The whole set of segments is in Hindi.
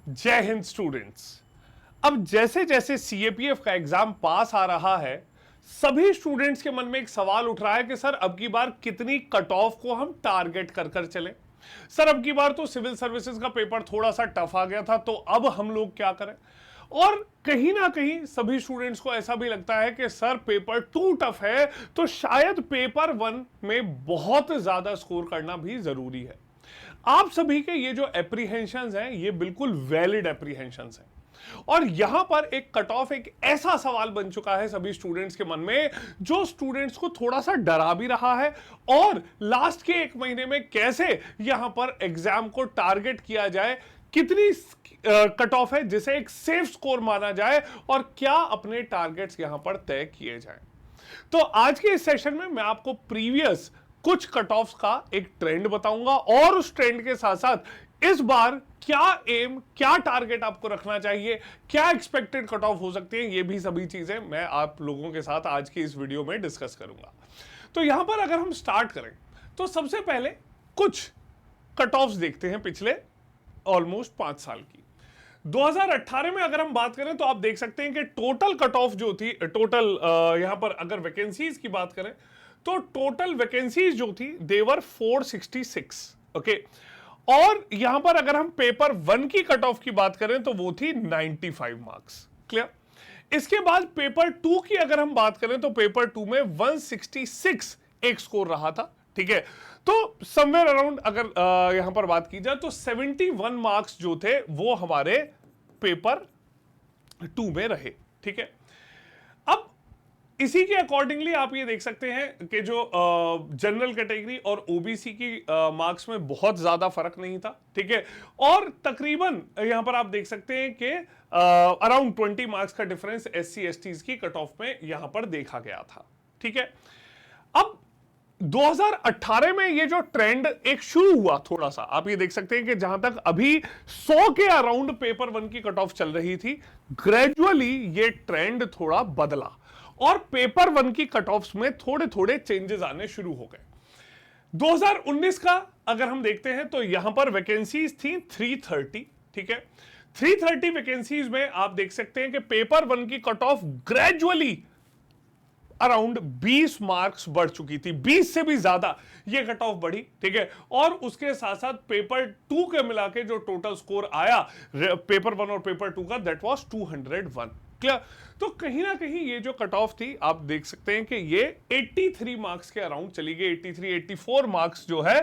जय हिंद स्टूडेंट्स। अब जैसे जैसे सीएपीएफ का एग्जाम पास आ रहा है, सभी स्टूडेंट्स के मन में एक सवाल उठ रहा है कि सर अब की बार कितनी कट ऑफ को हम टारगेट कर कर चलें। सर अब की बार तो सिविल सर्विसेज का पेपर थोड़ा सा टफ आ गया था, तो अब हम लोग क्या करें। और कहीं ना कहीं सभी स्टूडेंट्स को ऐसा भी लगता है कि सर पेपर 2 टफ है, तो शायद पेपर 1 में बहुत ज्यादा स्कोर करना भी जरूरी है। आप सभी के ये जो एप्रीहेंशंस हैं, ये बिल्कुल वैलिड एप्रीहेंशंस हैं। और यहां पर एक कट ऑफ एक ऐसा सवाल बन चुका है सभी स्टूडेंट्स के मन में, जो स्टूडेंट्स को थोड़ा सा डरा भी रहा है। और लास्ट के 1 महीने में कैसे यहां पर एग्जाम को टारगेट किया जाए, कितनी कट ऑफ है जिसे एक सेफ स्कोर माना जाए, और क्या अपने टारगेट्स यहां पर तय किए जाएं। तो आज के इस सेशन में मैं आपको प्रीवियस कुछ कट ऑफ्स का एक ट्रेंड बताऊंगा, और उस ट्रेंड के साथ साथ इस बार क्या एम, क्या टारगेट आपको रखना चाहिए, क्या एक्सपेक्टेड कट ऑफ हो सकती है, ये भी सभी चीजें मैं आप लोगों के साथ आज की इस वीडियो में डिस्कस करूंगा। तो यहां पर अगर हम स्टार्ट करें तो सबसे पहले कुछ कट ऑफ्स देखते हैं पिछले ऑलमोस्ट 5 साल की। 2018 में अगर हम बात करें तो आप देख सकते हैं कि टोटल कट ऑफ जो थी, टोटल यहां पर अगर वैकेंसीज की बात करें तो टोटल वैकेंसीज जो थी देवर 466। ओके, और यहां पर अगर हम पेपर 1 की कट ऑफ की बात करें तो वो थी 95 मार्क्स। क्लियर। इसके बाद पेपर 2 की अगर हम बात करें तो पेपर 2 में 166 एक स्कोर रहा था। ठीक है, तो समवेयर अराउंड अगर यहां पर बात की जाए तो 71 मार्क्स जो थे वो हमारे पेपर 2 में रहे। ठीक है, अब इसी के अकॉर्डिंगली आप ये देख सकते हैं कि जो जनरल कैटेगरी और ओबीसी की मार्क्स में बहुत ज्यादा फर्क नहीं था। ठीक है, और तकरीबन यहां पर आप देख सकते हैं कि अराउंड 20 मार्क्स का डिफरेंस एससी एसटीज की कट ऑफ में यहां पर देखा गया था। ठीक है, अब 2018 में ये जो ट्रेंड एक शुरू हुआ, थोड़ा सा आप ये देख सकते हैं कि जहां तक अभी 100 के अराउंड पेपर 1 की कट ऑफ चल रही थी, ग्रेजुअली ये ट्रेंड थोड़ा बदला और पेपर 1 की कट ऑफ्स में थोड़े थोड़े चेंजेस आने शुरू हो गए। 2019 का अगर हम देखते हैं तो यहां पर वैकेंसीज थी 330। ठीक है, 330 वैकेंसीज में आप देख सकते हैं कि पेपर 1 की cut off gradually around 20 marks बढ़ चुकी थी, 20 से भी ज्यादा ये कट ऑफ बढ़ी। ठीक है, और उसके साथ साथ पेपर 2 के मिला के जो टोटल स्कोर आया पेपर 1 और पेपर 2 का, दैट वाज 201। क्लियर। तो कहीं ना कहीं ये जो कट ऑफ थी आप देख सकते हैं कि ये 83 मार्क्स के अराउंड चली गई, 83 84 मार्क्स जो है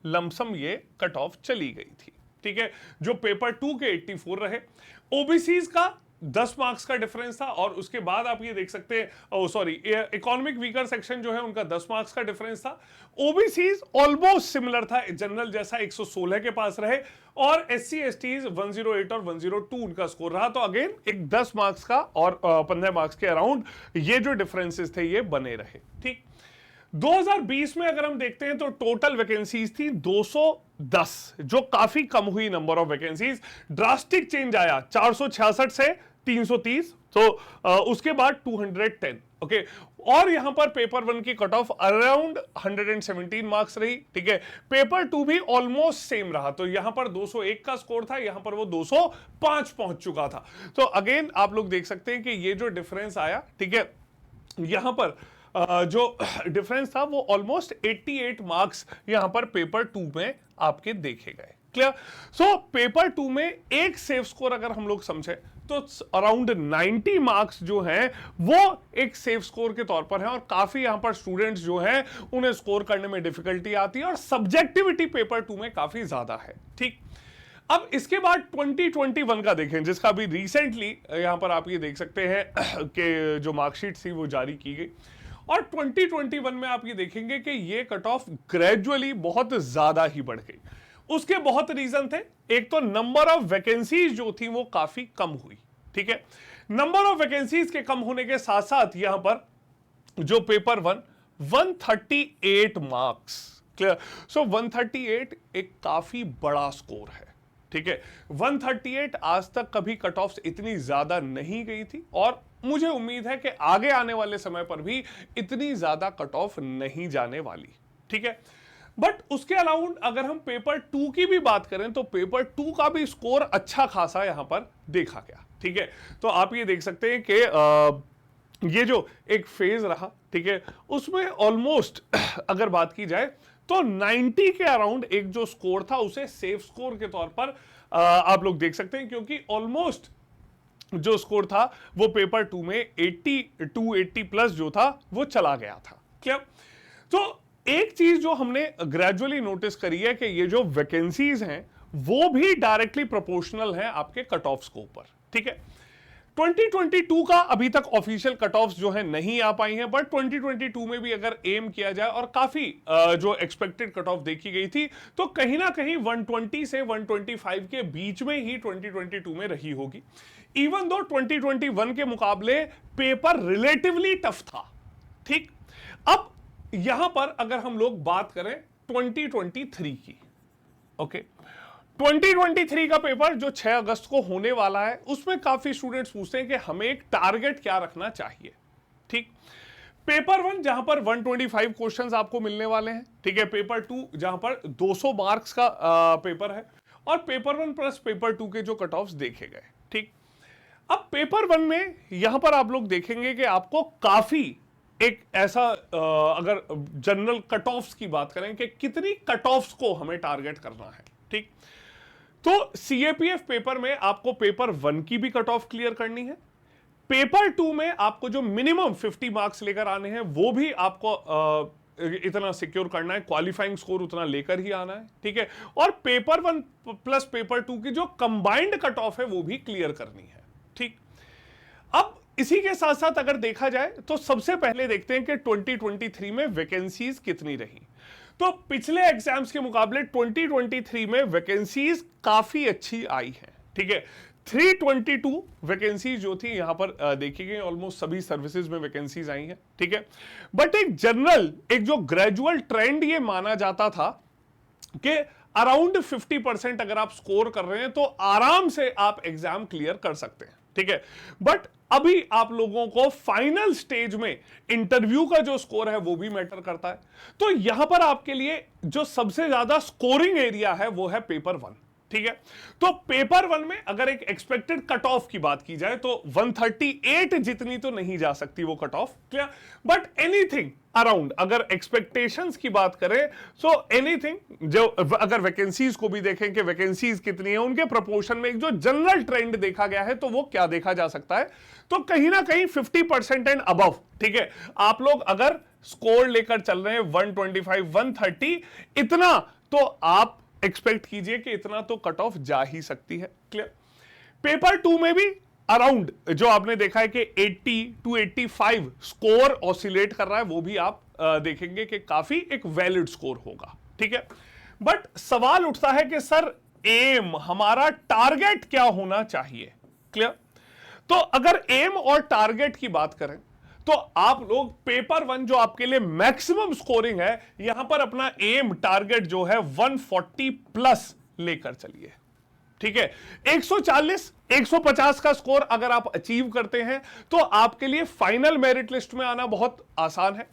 लमसम ये कट ऑफ चली गई थी। ठीक है, जो पेपर 2 के 84 रहे। ओबीसीज का 10 मार्क्स का डिफरेंस था, और उसके बाद आप ये देख सकते हैं, सॉरी, इकोनॉमिक वीकर सेक्शन जो है उनका 10 मार्क्स का डिफरेंस था। ओबीसीज ऑलमोस्ट सिमिलर था, जनरल जैसा 116 के पास रहे, और एससी एसटीज 108 और 102 उनका स्कोर रहा। तो अगेन एक 10 मार्क्स का और 15 मार्क्स के अराउंड ये जो डिफरेंसेस थे ये बने रहे। ठीक, 2020 में अगर हम देखते हैं तो टोटल वैकेंसीज थी 210, जो काफी कम हुई number of vacancies. Drastic change आया 466 से 330, तो उसके बाद 210। ओके, और यहां पर पेपर 1 की कट ऑफ अराउंड 117 मार्क्स रही। ठीक है, पेपर 2 भी ऑलमोस्ट सेम रहा, तो यहां पर 201 का स्कोर था, यहां पर वो 205 पहुंच चुका था। तो अगेन आप लोग देख सकते हैं कि ये जो डिफरेंस आया, ठीक है, यहां पर जो डिफरेंस था वो ऑलमोस्ट 88 मार्क्स यहां पर पेपर 2 में आपके देखे गए। क्लियर। सो पेपर 2 में एक सेफ स्कोर अगर हम लोग समझे तो अराउंड 90 मार्क्स जो हैं वो एक सेफ स्कोर के तौर पर है, और काफी यहां पर स्टूडेंट्स जो हैं उन्हें स्कोर करने में डिफिकल्टी आती है, और सब्जेक्टिविटी पेपर 2 में काफी ज्यादा है। ठीक, अब इसके बाद 2021 का देखें, जिसका भी रिसेंटली यहां पर आप ये देख सकते हैं कि जो मार्कशीट थी वो जारी की गई, और 2021 में आप ये देखेंगे कि ये कट ऑफ ग्रेजुअली बहुत ज्यादा ही बढ़ गई। उसके बहुत रीजन थे। एक तो नंबर ऑफ वैकेंसीज जो थी वो काफी कम हुई। ठीक है, नंबर ऑफ वैकेंसीज के कम होने के साथ साथ यहां पर जो पेपर 1 138 मार्क्स। क्लियर। सो 138 एक काफी बड़ा स्कोर है। ठीक है, 138 आज तक कभी कट ऑफ इतनी ज्यादा नहीं गई थी, और मुझे उम्मीद है कि आगे आने वाले समय पर भी इतनी ज्यादा कट ऑफ नहीं जाने वाली। ठीक है, बट उसके अलावा अगर हम पेपर 2 की भी बात करें तो पेपर 2 का भी स्कोर अच्छा खासा यहां पर देखा गया। ठीक है, तो आप ये देख सकते हैं कि ये जो एक फेज रहा, ठीक है, उसमें ऑलमोस्ट अगर बात की जाए तो 90 के अराउंड एक जो स्कोर था उसे सेफ स्कोर के तौर पर आप लोग देख सकते हैं, क्योंकि ऑलमोस्ट जो स्कोर था वो पेपर 2 में 80 प्लस जो था वो चला गया था। क्या तो एक चीज जो हमने ग्रेजुअली नोटिस करी है कि ये जो वैकेंसीज हैं वो भी डायरेक्टली प्रोपोर्शनल हैं आपके कट ऑफ्स के ऊपर। ठीक है, 2022 का अभी तक ऑफिशियल कट ऑफ्स जो है नहीं आ पाई हैं, बट 2022 में भी अगर एम किया जाए और काफी जो एक्सपेक्टेड कट ऑफ देखी गई थी तो कहीं ना कहीं 120 से 125 के बीच में ही 2022 में रही होगी। इवन दो 2021 के मुकाबले पेपर रिलेटिवली टफ था। ठीक, अब यहां पर अगर हम लोग बात करें 2023 की, ओके, 2023 का पेपर जो 6 अगस्त को होने वाला है उसमें काफी स्टूडेंट्स पूछते हैं कि हमें एक टारगेट क्या रखना चाहिए। ठीक, पेपर 1 जहां पर 125 क्वेश्चंस आपको मिलने वाले हैं, ठीक है, पेपर 2 जहां पर 200 मार्क्स का पेपर है, और पेपर 1 प्लस पेपर 2 के जो कट ऑफ्स देखे गए। ठीक, अब पेपर 1 में यहां पर आप लोग देखेंगे कि आपको काफी एक ऐसा अगर जनरल कट ऑफ्स की बात करें कि कितनी कट ऑफ्स को हमें टारगेट करना है। ठीक, तो सीएपीएफ पेपर में आपको पेपर 1 की भी कट ऑफ क्लियर करनी है, पेपर 2 में आपको जो मिनिमम 50 मार्क्स लेकर आने हैं वो भी आपको इतना सिक्योर करना है, क्वालिफाइंग स्कोर उतना लेकर ही आना है। ठीक है, और पेपर 1 प्लस पेपर 2 की जो कंबाइंड कट ऑफ है वो भी क्लियर करनी है। ठीक, अब इसी के साथ साथ अगर देखा जाए तो सबसे पहले देखते हैं कि 2023 में वैकेंसीज कितनी रही। तो पिछले एग्जाम्स के मुकाबले 2023 में वैकेंसीज काफी अच्छी आई हैं। ठीक है, 322 वैकेंसीज जो थी यहां पर देखी गई, ऑलमोस्ट सभी सर्विसेज में वैकेंसीज आई हैं। ठीक है, बट एक जनरल एक जो ग्रेजुअल ट्रेंड ये माना जाता था कि अराउंड 50% अगर आप स्कोर कर रहे हैं तो आराम से आप एग्जाम क्लियर कर सकते हैं। ठीक है, बट अभी आप लोगों को फाइनल स्टेज में इंटरव्यू का जो स्कोर है वो भी मैटर करता है। तो यहां पर आपके लिए जो सबसे ज्यादा स्कोरिंग एरिया है वो है पेपर 1। ठीक है, तो पेपर 1 में अगर एक एक्सपेक्टेड कट ऑफ की बात की जाए तो 138 जितनी तो नहीं जा सकती वो cut off, clear, but anything around अगर एक्सपेक्टेशंस की बात करें सो एनीथिंग जो अगर वैकेंसीज को भी देखें कि वैकेंसीज कितनी है उनके प्रोपोर्शन में एक जो जनरल ट्रेंड देखा गया है तो वो क्या देखा जा सकता है, तो कहीं ना कहीं 50% एंड अबव। ठीक है, आप लोग अगर स्कोर लेकर चल रहे हैं 125 130 इतना, तो आप एक्सपेक्ट कीजिए कि इतना तो कट ऑफ जा ही सकती है। क्लियर, पेपर 2 में भी अराउंड जो आपने देखा है कि 80 टू 85 स्कोर ऑसिलेट कर रहा है, वो भी आप देखेंगे कि काफी एक वैलिड स्कोर होगा। ठीक है, बट सवाल उठता है कि सर एम हमारा टारगेट क्या होना चाहिए। क्लियर, तो अगर एम और टारगेट की बात करें तो आप लोग पेपर 1 जो आपके लिए मैक्सिमम स्कोरिंग है यहां पर अपना एम टारगेट जो है 140 प्लस लेकर चलिए। ठीक है, 140 150 का स्कोर अगर आप अचीव करते हैं तो आपके लिए फाइनल मेरिट लिस्ट में आना बहुत आसान है।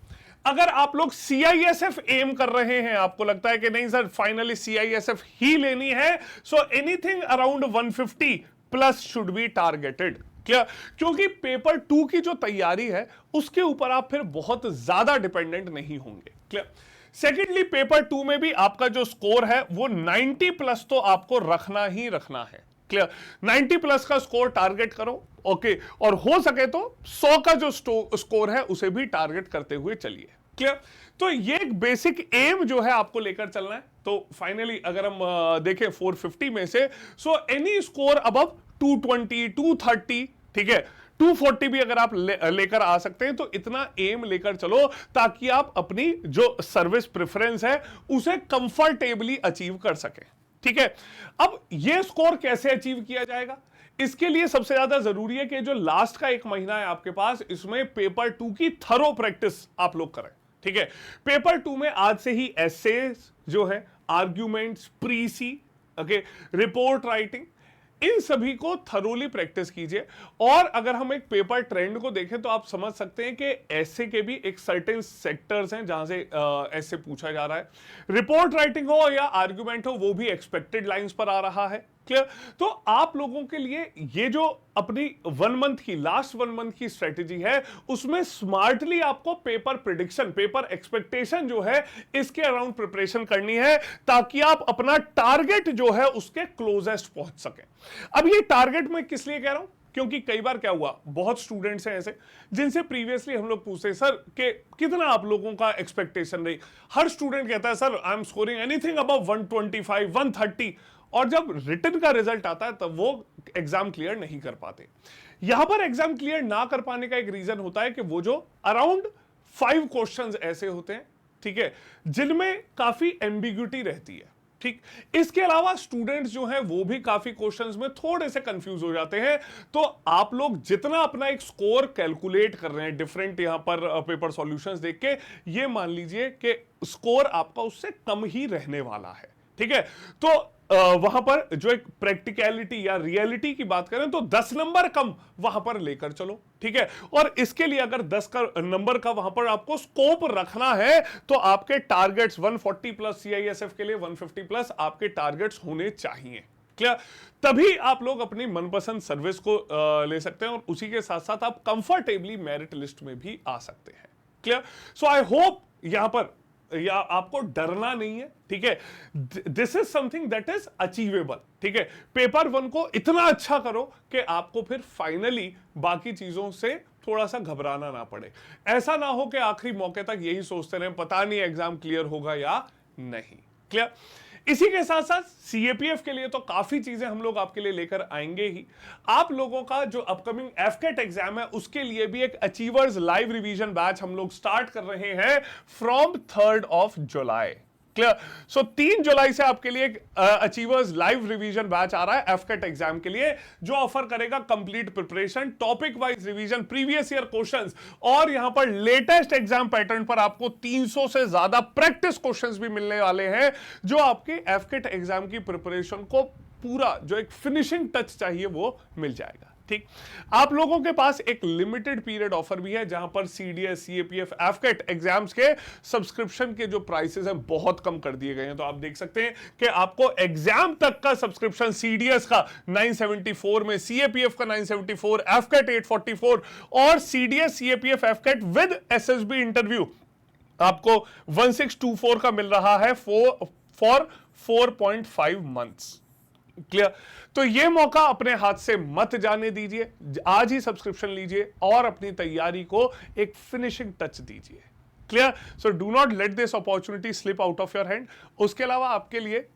अगर आप लोग सीआईएसएफ एम कर रहे हैं, आपको लगता है कि नहीं सर फाइनली सीआईएसएफ ही लेनी है, so anything around 150 plus should be targeted. क्या, क्योंकि पेपर 2 की जो तैयारी है उसके ऊपर आप फिर बहुत ज्यादा डिपेंडेंट नहीं होंगे। क्लियर, सेकेंडली पेपर 2 में भी आपका जो स्कोर है वो 90 प्लस तो आपको रखना ही रखना है। क्लियर, 90 प्लस का स्कोर टारगेट करो, ओके, और हो सके तो 100 का जो स्कोर है उसे भी टारगेट करते हुए चलिए। क्लियर, तो ये एक बेसिक एम जो है आपको लेकर चलना है। तो फाइनली अगर हम देखें 450 में से, सो एनी स्कोर अबव 220 230, ठीक है, 240 भी अगर आप लेकर आ सकते हैं तो इतना एम लेकर चलो ताकि आप अपनी जो सर्विस प्रेफरेंस है उसे कंफर्टेबली अचीव कर सकें। ठीक है, अब यह स्कोर कैसे अचीव किया जाएगा, इसके लिए सबसे ज्यादा जरूरी है कि जो लास्ट का 1 महीना है आपके पास, इसमें पेपर 2 की थरो प्रैक्टिस आप लोग करें। ठीक है, पेपर 2 में आज से ही एसेज जो है, आर्ग्यूमेंट्स, प्रीसी, ओके, रिपोर्ट राइटिंग, इन सभी को थरोली प्रैक्टिस कीजिए। और अगर हम एक पेपर ट्रेंड को देखें तो आप समझ सकते हैं कि ऐसे के भी एक सर्टेन सेक्टर्स हैं जहां से ऐसे पूछा जा रहा है। रिपोर्ट राइटिंग हो या आर्गुमेंट हो, वो भी एक्सपेक्टेड लाइंस पर आ रहा है। क्लियर? तो आप लोगों के लिए ये जो अपनी 1 मंथ की, लास्ट 1 मंथ की स्ट्रेटेजी है, उसमें स्मार्टली आपको पेपर प्रिडिक्शन, पेपर एक्सपेक्टेशन जो है, इसके अराउंड प्रिपरेशन करनी है, ताकि आप अपना टारगेट जो है उसके क्लोजेस्ट पहुंच सके। अब ये टारगेट मैं किस लिए कह रहा हूं, क्योंकि कई बार क्या हुआ, बहुत स्टूडेंट्स हैं ऐसे जिनसे प्रीवियसली हम लोग पूछते हैं सर कि कितना आप लोगों का एक्सपेक्टेशन रही। हर स्टूडेंट कहता है sir I am scoring anything above 125 130, और जब रिटन का रिजल्ट आता है तब वो एग्जाम क्लियर नहीं कर पाते। यहां पर एग्जाम क्लियर ना कर पाने का एक रीजन होता है कि वो जो अराउंड 5 क्वेश्चंस ऐसे होते हैं, ठीक है, जिनमें काफी एम्बिग्यूटी रहती है। ठीक, इसके अलावा स्टूडेंट्स जो हैं वो भी काफी क्वेश्चंस में थोड़े से कंफ्यूज हो जाते हैं। तो आप लोग जितना अपना एक स्कोर कैलकुलेट कर रहे हैं डिफरेंट यहां पर पेपर सॉल्यूशंस देख के, ये मान लीजिए कि स्कोर आपका उससे कम ही रहने वाला है। ठीक है, तो वहां पर जो एक प्रैक्टिकलिटी या रियलिटी की बात करें तो 10 नंबर कम वहां पर लेकर चलो। ठीक है, और इसके लिए अगर 10 का नंबर का वहां पर आपको स्कोप रखना है तो आपके टारगेट्स 140 प्लस, सीआईएसएफ के लिए 150 प्लस आपके टारगेट्स होने चाहिए। क्लियर? तभी आप लोग अपनी मनपसंद सर्विस को ले सकते हैं और उसी के साथ साथ आप कंफर्टेबली मेरिट लिस्ट में भी आ सकते हैं। क्लियर? सो आई होप यहां पर या आपको डरना नहीं है। ठीक है, this is something that is achievable. ठीक है, पेपर 1 को इतना अच्छा करो कि आपको फिर फाइनली बाकी चीजों से थोड़ा सा घबराना ना पड़े। ऐसा ना हो कि आखिरी मौके तक यही सोचते रहे पता नहीं एग्जाम क्लियर होगा या नहीं। क्लियर? इसी के साथ साथ सीएपीएफ के लिए तो काफी चीजें हम लोग आपके लिए लेकर आएंगे ही। आप लोगों का जो अपकमिंग एफकेट एग्जाम है उसके लिए भी एक अचीवर्स लाइव रिवीजन बैच हम लोग स्टार्ट कर रहे हैं from 3rd of July. Clear? So 3 जुलाई से आपके लिए एक अचीवर्स लाइव रिवीजन बैच आ रहा है एफकेट एग्जाम के लिए, जो ऑफर करेगा complete preparation, topic wise revision, previous year questions, और यहां पर लेटेस्ट एग्जाम पैटर्न पर आपको 300 से ज्यादा प्रैक्टिस क्वेश्चंस भी मिलने वाले हैं, जो आपके एफकेट एग्जाम की प्रिपरेशन को पूरा जो एक फिनिशिंग टच चाहिए वो मिल जाएगा। ठीक, आप लोगों के पास एक लिमिटेड पीरियड ऑफर भी है जहां पर सीडीएस, सीएपीएफ, एफकेट एग्जाम्स के सब्सक्रिप्शन के जो प्राइसेस हैं बहुत कम कर दिए गए हैं। तो आप देख सकते हैं कि आपको एग्जाम तक का सब्सक्रिप्शन सीडीएस का 974 में, सीएपीएफ का 974, एफकेट 844 और CDS, CAPF, AFCAT with SSB interview आपको 1624 का मिल रहा है फॉर 4.5 मंथ्स। क्लियर? तो ये मौका अपने हाथ से मत जाने दीजिए, आज ही सब्सक्रिप्शन लीजिए और अपनी तैयारी को एक फिनिशिंग टच दीजिए। Clear? So do not let this opportunity slip out of your hand. उसके अलावा आपके लिए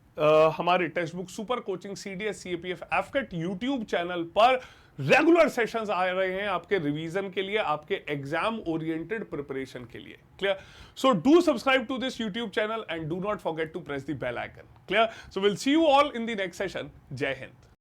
हमारे text book super coaching CDS, CAPF, AFCAT YouTube channel पर रेगुलर सेशंस आ रहे हैं आपके रिवीजन के लिए, आपके एग्जाम ओरिएंटेड प्रिपरेशन के लिए। Clear? So do subscribe to this YouTube channel and do not forget to press the bell icon. Clear? So will see you all in the next session. जय हिंद।